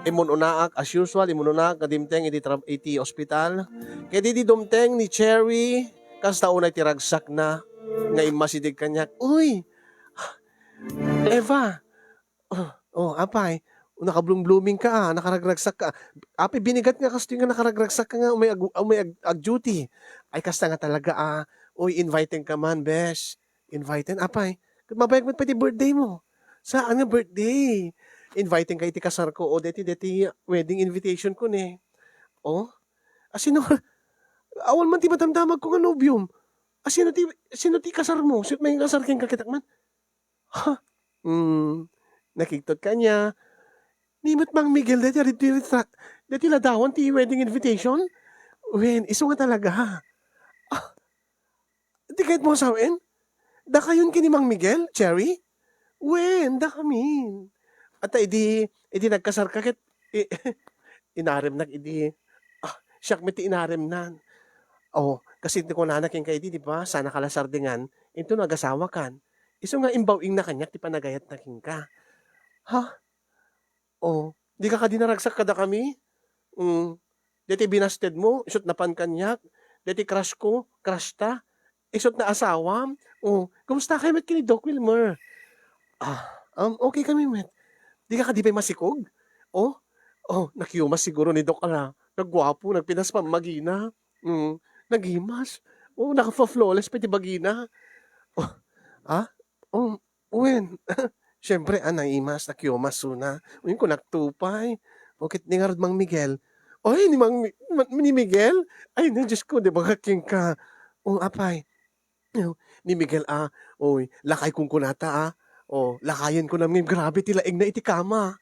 Imununaak as usual, imununaak kadimteng iti ospital. Kaya di dumteng ni Cherry, kasta unay tiragsak na, nga imasidig kanyak, uy, Eva, apay, nakablum-blooming ka nakaragragsak ka. Api, binigat nga kasto nga nakaragragsak ka nga, umay ag-duty. Ay, kasta nga talaga, uy, inviting ka man, besh. Inviting, apay, mabayag mo pati birthday mo. Saan nga birthday? Inviting kay ti kasar ko, deti wedding invitation ko ne. Asino, awan man ti matamdamag ko nga nobyum. Sino ti kasar mo? Sino may kasar kang kakitak man? Ha? Nakiktot ka niya. Nimot mang Miguel, deti ladawan ti wedding invitation? Wen, iso nga talaga. Di kahit mo sawin? Da kayon kini Mang Miguel, Cherry? Wen, da kamin. At idi nagkasar ka ket inarem nak idi siyak met inarem nan. Kasi ti kunana ken kay di ba? Sana kalasar dengan into nagasawa kan. Isu nga imbawing na kanyak ti panagayat na king ka. Ha? Di ka kadinaragsak kada kami? Deti binasted mo, isot na pan kanyak. Deti crush ko, crush ta. Isot na asawam. Kumusta kayo met kini Doc Wilmer? Okay kami met. Di ka kadipay masikog? Nakiumas siguro ni Doc nagwapo, nagpinas pa magina. Naghimas. Naka-flawless pati bagina. Wen. Siyempre, naimas, nakiumas suna. Uy, ko nagtupay. Bakit ni nga Mang Miguel? Ni ni Miguel? Ay, na, Diyos ko, di ba kaking ka? Apay. Ni Miguel, lakay kong kunata, lakayan ko namin, grabe tilaing na iti kama.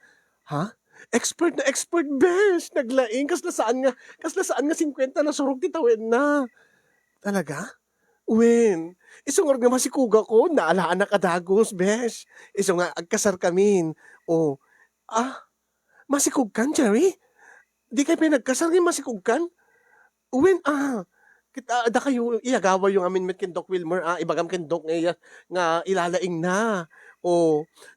Ha? Expert na expert, besh. Naglaing, kasla saan nga 50 na surog titawin na. Talaga? Wen, isungor nga masikuga ko, naalaan na kadagos, besh. Iso nga, agkasar kamin. Masikug kan, Cherry? Di kayo pinagkasar nga masikug kan? Wen, da kayo iagawa yung amin met ken Doc Wilmer, ibagam ken Doc nga ilalaing na.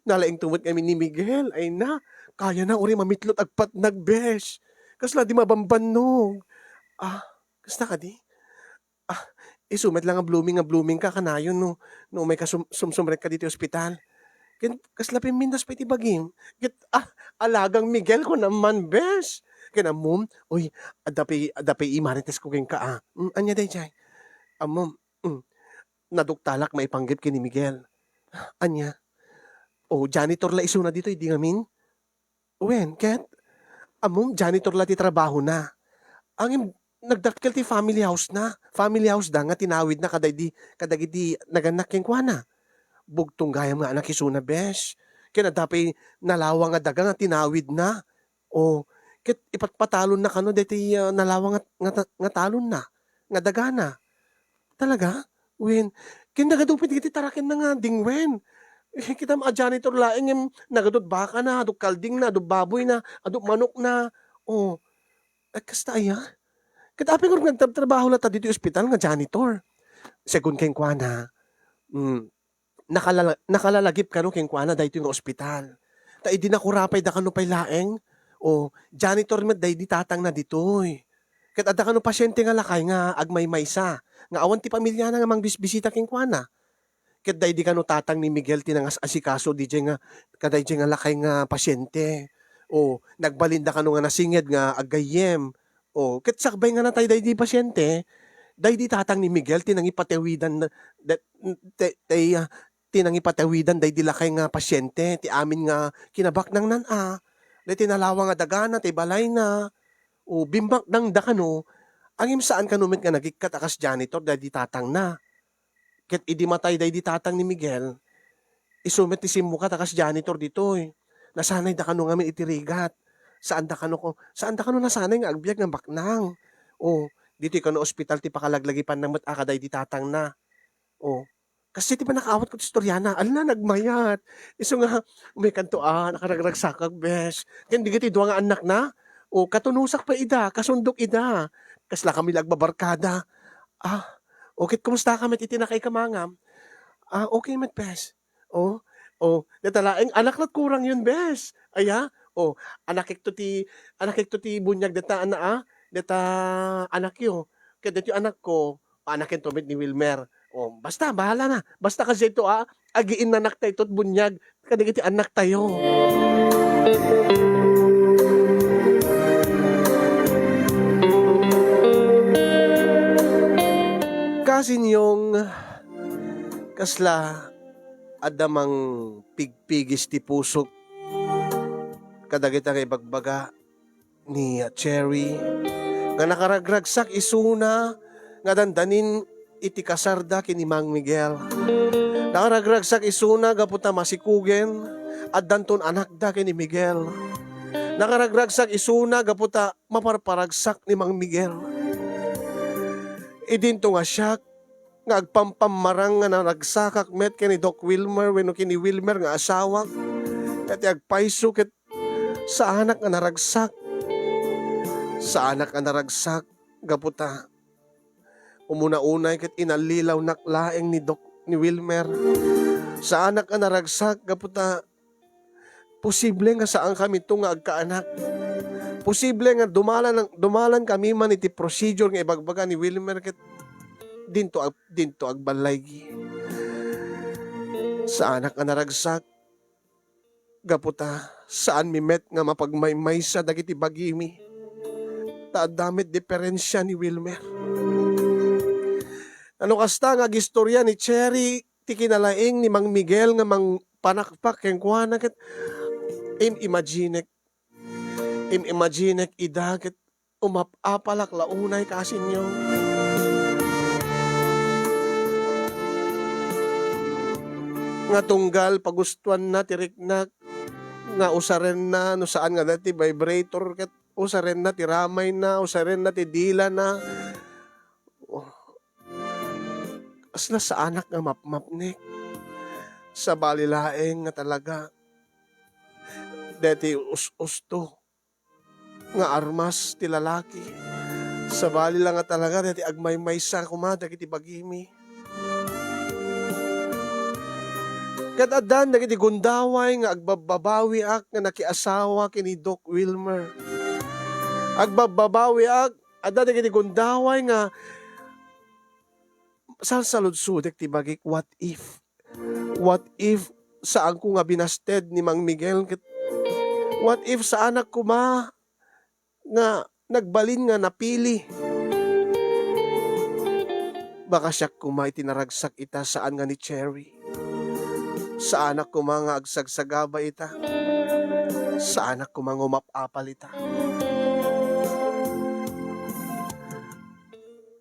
Nalaing tumot kami ni Miguel, ay na, kaya na uri mamitlot agpat nagbesh. Kasla di mabambanog. Kasta ka di? Isumet lang nga blooming ka kanayon no may kasumsumrek ka dito ospital. Kasla pimindas pa iti bagim. Alagang Miguel ko naman, besh. Mum, adapay imarites ko ken ka. Anya day chay. Mum, naduktalak maipanggip kini Miguel. Anya? Janitor la iso na dito, hindi ngamin? Wen, ket? Mum, janitor la ti trabaho na. Ang nagdakkel ti family house na. Family house da nga tinawid na kadagiti naganak ken kuana. Bugtong gayam nga anak iso na, besh. Adapay nalawa nga daga nga tinawid na. Ket ipatpatalon na kano deti nalawang nga talon na nga dagana. Talaga? Wen, ken nagadupit iti taraken na nga dingwen. Kita mga janitor laeng yung nagadot baka na, adok kalding na, adok baboy na, adok manok na. Kasta aya. Katapi ko nagtrabaho na ta dito ospital nga janitor. Segun ken kuana. Nakalalagip kano ken kuana dahito yung ospital. Ta idi nakurapay da kano pay laeng. Janitor met day di tatang na ditoy. Ket adda kano pasyente nga lakay nga agmay-maysa. Nga awan ti pamilya na nga mang bisbisita king kuana. Ket day di kano tatang ni Miguel tinangas asikaso DJ nga kaday nga lakay nga pasyente. Nagbalinda kano nga nasinged nga agayem. Ket sakbay nga natay day di pasyente, day di tatang ni Miguel tinangi patewidan na tinangi patawidan day dilakay nga pasyente, ti amin nga kinabak ng nana, day tinalawa nga dagana, ti balay na, o bimbak ng dakano, angim saan kanumit nga nagikkat akas janitor day di tatang na. Ket idi matay day di tatang ni Miguel, isumit ti simukat akas janitor ditoy. Nasanay da kano ngamin itirigat. Saan da kano nasanay nga agbyag nga baknang. O, dito kano ospital ti pakalaglagipan ng matakaday di tatang na. O, kasi ti pa nakaawat ko ti storyana, ala nagmayat. Iso nga, may kanto nakaragragsakag bes. Ken di ti duwa nga anak na. O, katunusak pa ida, kasundok ida. Kasla kami lagbabarkada. Ah, okay, kumusta kami iti na kay kamangam? Okay met bes. O, natalaeng anak na kurang yun bes. Aya, anak ikto ti bunyag data data anak yo. Kaya dito anak ko, anak ito ni Wilmer. O, basta, bahala na. Basta kasi ito, agiin na anak tayo ito't bunyag. Kadigiti anak tayo. Kasi niyong kasla adamang pigpigis ti pusok kadagit ang ibagbaga ni Cherry nga nakaragragsak isuna nga dandanin iti kasarda kini Mang Miguel. Nakaragragsak isuna gaputa masikugen at danton anak da kini Miguel. Nakaragragsak isuna gaputa maparparagsak ni Mang Miguel. Idinto nga siya nga agpampamarang nga nagsakak met kini Doc Wilmer wenno kini Wilmer nga asawa ket agpaiso ket sa anak nga naragsak gaputa umuna-unay ket inalilaw naklaeng ni Wilmer sa anak nga naragsak gaputa posible nga saan kami to nga agkaanak. Posible nga dumalan kami man iti procedure nga ibagbaga ni Wilmer ket dinto agbalaygi. Sa anak nga naragsak gaputa saan mi met nga mapagmaymaysa dagiti bagimi. Taadamit diferensya ni Wilmer. Ano kasta nga gistorya ni Cherry ti kinalaing ni Mang Miguel nga mang panakpak ken kuana ket imagine idaket umapapalak launay kasinyo. Nga tunggal pagustuhan na tiriknak nga usaren na no saan nga dati vibrator ket usaren na tiramay na usaren na ti dila na. Asla sa anak nga mapmapnik sa balilaeng nga talaga dati usto nga armas ti lalaki sa bali lang nga talaga dati agmaymaysa kumada kiti bagimi. Ket addan dagiti gundaway nga agbababawi ak nga nakiasawa kini Doc Wilmer. Agbababawi ak addan dagiti gundaway nga salsaludsudek ti bagik what if saan ko nga binasted ni Mang Miguel ket what if sa anak ko nga nagbalin nga napili. Baka siya kuma itinaragsak ita saan nga ni Cherry. Sa anak ko mga agsagsagaba ita. Sa anak ko mga umapapal ita.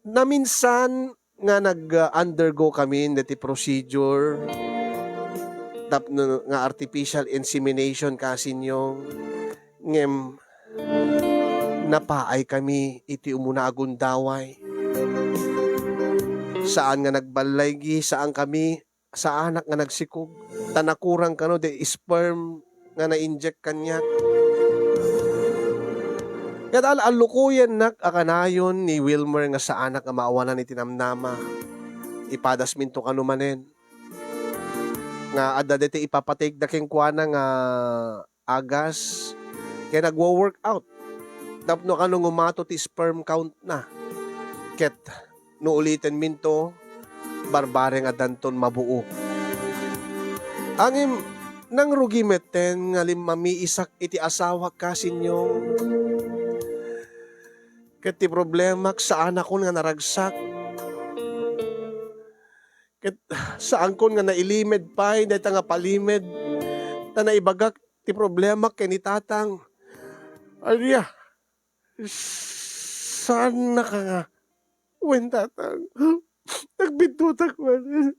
Na minsan nga nag-undergo kami dati procedure nga artificial insemination kasinyong ngem napaay kami iti umuna agundaway. Saan nga nagbalaygi, saan kami sa anak nga nagsikog. Tanakurang kano de sperm nga na-inject kanya. Kat alukuyan nak akanayon ni Wilmer nga sa anak nga maawanan ni tinamnama. Ipadas minto kano manen. Nga adadete ipapatig da keng kuana nga agas. Kaya nagwo-workout. Tapno kano ngumato ti sperm count na. Ket no ulitin minto barbareng adanton mabuo. Angim nang rugi meten nga limami isak iti asawa kasinyo. Ket ti problema sa anak ko nga naragsak. Saan kon nga nailimid pa, dahil nga palimid, na naibagak ti problema kay ni tatang. Alya, saan na ka nga? Wen tatang, nagbintutak man.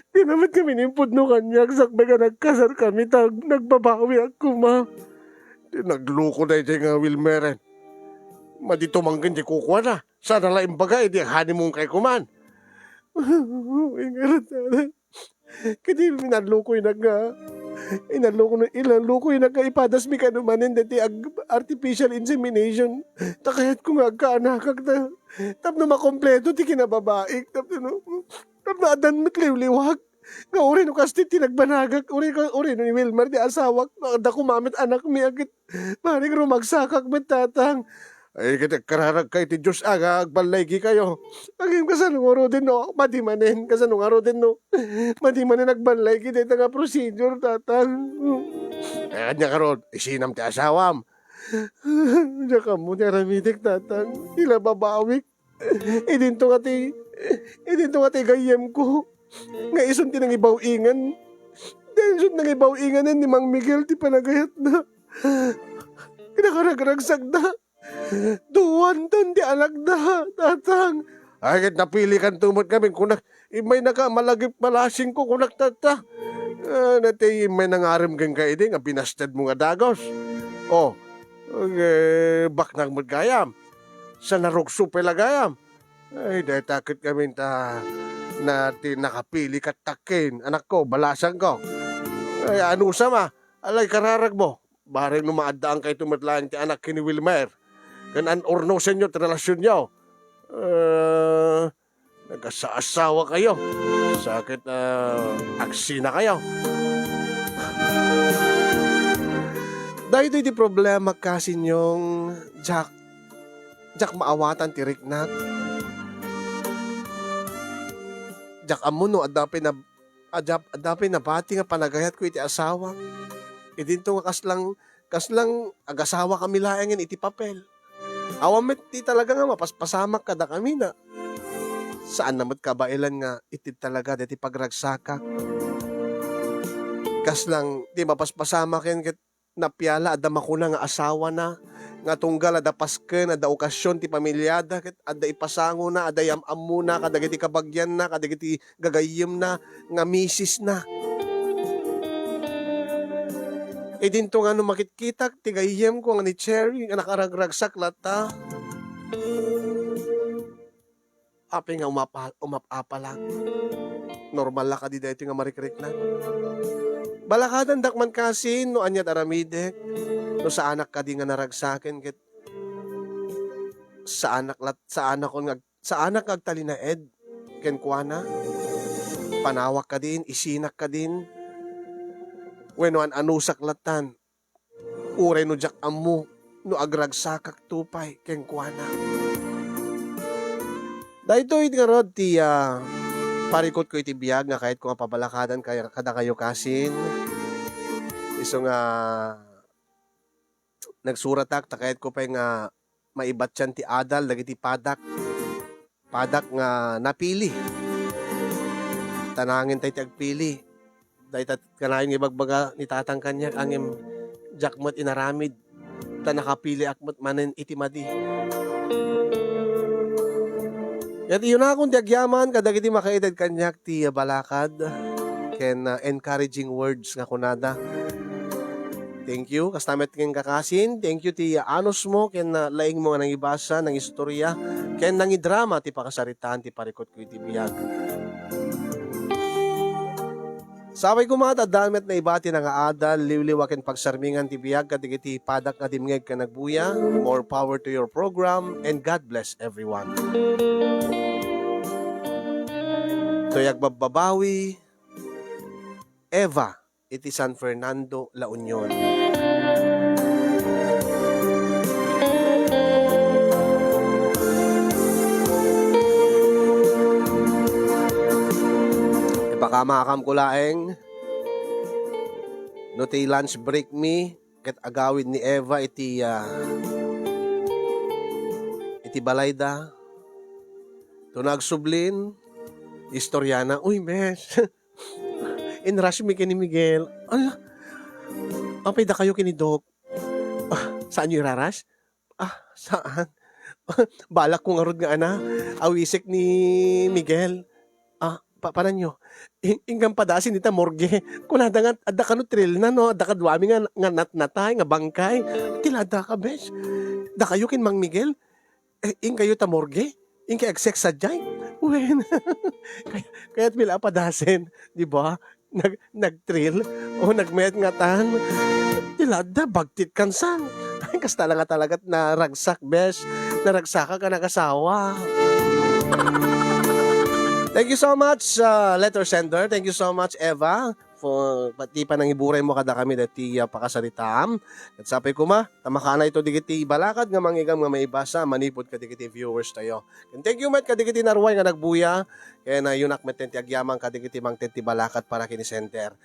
Di naman kami nimpod no kanya, sakbay ka nagkasar kami, nagbabawi ako ma. Di nagluko na ito nga Wilmeren. Madito manggan di kukuha na. Sana lang imbagay, di honeymoon kay kuman. Ingarat na. Kadi inaluko yung inaluko yung ipadas mi kanumanin dati artificial insemination. Takayat ko nga kaanakag na. Tap na makompleto ti kinababaik. Tap na adan matliwliwag. Nga uri no kasti tinagbanagak. Uri no ni Wilmar di asawak. Da kumamit anak mi agit. Maring rumagsakak met tatang. Ay, kita kararag kay ti Diyos aga, agbalay kayo. Agim kasanong aro din no, madimanin, kasanong aro din no. Madimanin agbalay kita nga procedure, tatang. Kaya niya karon, isinam ti asawam. Diya ka mo, naramitik, tatang. Ila babawik. Idinto nga ti gayem ko. Nga ison ti nang ibaw-ingan. Dahil ison nang ibaw-inganan ni Mang Miguel ti panagayat na. Kinakarag-ragsak na. Duwan doon di alag na, tatang. Ay, napili kan tumot kami. Kunak, may nakamalagip malasing ko, kunak tata. Nati, may nangarim kang kaiding, binastad mo nga dagos. Oh, baknang magayam. Sa narukso pelagayam. Ay, dahil takit kami na nakapili kat takin. Anak ko, balasan ko. Ay, ano sama? Alay, kararag mo. Bareng numaadaan kayo tumatlaan ti anak kini Wilmer. Kan anorno sa inyo, relasyon nyo. Nagkasaasawa kayo. Sakit aksina kayo. Dahil ito yung problema kasi nyong Jack maawatan tirik na. Jack amuno adapin na pati nga panagayat ko iti asawa. Idinto nga kaslang agasawa kami laengin iti papel. Awamit ti talaga nga mapaspasamak kada kami na. Saan namat kabailan nga itid talaga dati pagragsaka. Kaslang di mapaspasamak yan ket napyala adda makuna nga asawa na. Nga tunggal ada pasken ada okasyon ti pamilyada ket ada ipasango na ada yamam muna kadagiti kabagyan na kadagiti gagayem na nga misis na. E dinto nga nung makitkitak, tigayem ko nga ni Cherry, nga nakaragragsak lata. Api nga umapalang. Normal la ka di dahito nga marikrik na. Balakadan dakman kasin, no anyat aramidek, no sa anak ka di nga naragsakin, ket sa anak agtalinaed, ken kuana, panawak ka din, isinak ka din, when an anusak latan, uray no jak amu, no agragsakak tupay, ken kuana. Dahito iti nga rod ti parikot ko iti biyag nga kahit kung pabalakadan kada kayo kasin. Iso nga nagsuratak ta kahit ko pa nga maibat yan ti adal dagiti padak nga napili. Tanangin tayo ti agpili. Dahil kanayon ibagbaga ni tatang kanyak angim jakmot inaramid ta nakapili akmot manen iti madi. At iyon na akong diagyaman kadagiti makaedad kanyak ti balakad ken encouraging words nga kunada. Thank you kastamet ken kakasin. Thank you ti anos mo ken laing mo nga nangibasa ng istorya ken nangidrama ti pakasaritaan ti parikot ko iti biyag. Sabay ko mga tadamet na ibati na nga adal, liwliwakin pagsarmingan ti biyag kadigiti padak nga dimngeg ka nagbuya. More power to your program and God bless everyone. Toyag Babawi, Eva, iti San Fernando, La Union. Ipakamakam ko laeng, no ti lunch break me, ket agawid ni Eva iti balayda, tunag sublin, Istoryana, uy, besh, in-rush mi kini Miguel. Ala, apay da kayo kini Doc. Saan nyo irarush? Saan? Balak ko nga rod nga awisik ni Miguel. Paano nyo? Inggang padasin dita morgue. Kunada nga, adda ka no trail na no, adda ka duwami nga natnatay, nga bangkay. Tilada ka, besh. Da kayo kin Mang Miguel? Ing kayo ta morgue? Ing kay agsex sadyay? Uwen. Kaya't mila padasin, di ba? Nag-trail o nagmayat nga tan. Tilada, bagtit kansan. Ay, kasta lang nga talagat na ragsak, besh. Naragsaka ka nag-asawa. Thank you so much, letter sender. Thank you so much, Eva, for pati pa nang iburay mo kada kami dati pakasaritam. At sapay ko tamakana ito digiti balakad nga mangigam nga maibasa, manipod ka digiti viewers tayo. And thank you, Matt, kadigiti narway nga nagbuya. Kaya na yunak metenti agyamang kadigiti mang tenti balakad para kini center.